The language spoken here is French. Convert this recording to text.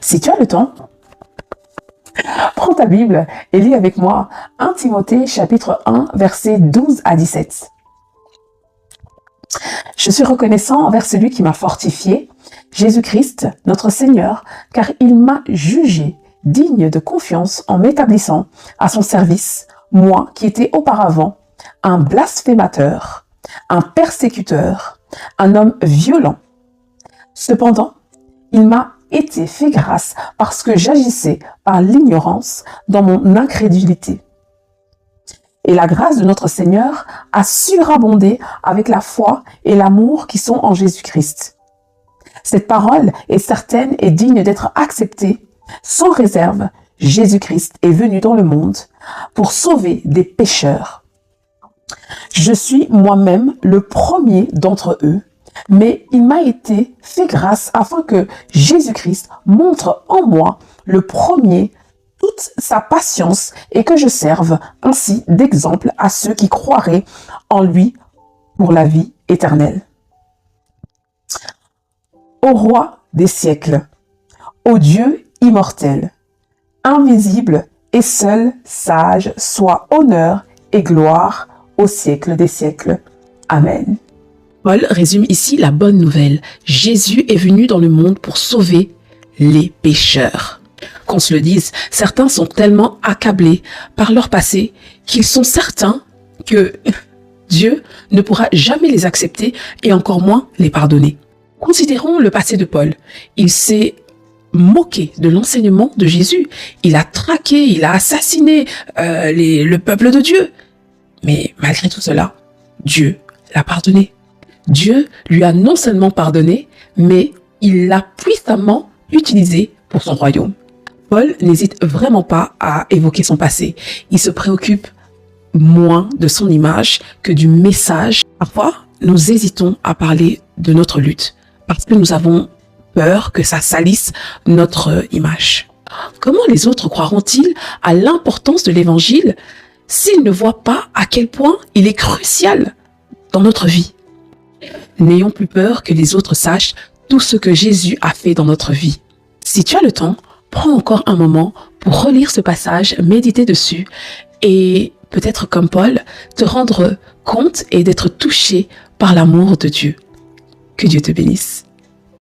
Si tu as le temps, prends ta Bible et lis avec moi 1 Timothée chapitre 1, versets 12 à 17. Je suis reconnaissant envers celui qui m'a fortifié, Jésus-Christ, notre Seigneur, car il m'a jugé digne de confiance en m'établissant à son service, moi qui étais auparavant un blasphémateur, un persécuteur, un homme violent. Cependant, il m'a été fait grâce parce que j'agissais par l'ignorance dans mon incrédulité. Et la grâce de notre Seigneur a surabondé avec la foi et l'amour qui sont en Jésus-Christ. Cette parole est certaine et digne d'être acceptée. Sans réserve, Jésus-Christ est venu dans le monde pour sauver des pécheurs. Je suis moi-même le premier d'entre eux, mais il m'a été fait grâce afin que Jésus-Christ montre en moi le premier toute sa patience et que je serve ainsi d'exemple à ceux qui croiraient en lui pour la vie éternelle. Ô roi des siècles, ô Dieu immortel, invisible et seul sage, soit honneur et gloire au siècle des siècles. Amen. Paul résume ici la bonne nouvelle. Jésus est venu dans le monde pour sauver les pécheurs. Qu'on se le dise, certains sont tellement accablés par leur passé qu'ils sont certains que Dieu ne pourra jamais les accepter et encore moins les pardonner. Considérons le passé de Paul. Il s'est moqué de l'enseignement de Jésus. Il a traqué, il a assassiné le peuple de Dieu. Mais malgré tout cela, Dieu l'a pardonné. Dieu lui a non seulement pardonné, mais il l'a puissamment utilisé pour son royaume. Paul n'hésite vraiment pas à évoquer son passé. Il se préoccupe moins de son image que du message. Parfois, nous hésitons à parler de notre lutte parce que nous avons peur que ça salisse notre image. Comment les autres croiront-ils à l'importance de l'évangile s'ils ne voient pas à quel point il est crucial dans notre vie? N'ayons plus peur que les autres sachent tout ce que Jésus a fait dans notre vie. Si tu as le temps, prends encore un moment pour relire ce passage, méditer dessus et peut-être comme Paul, te rendre compte et d'être touché par l'amour de Dieu. Que Dieu te bénisse.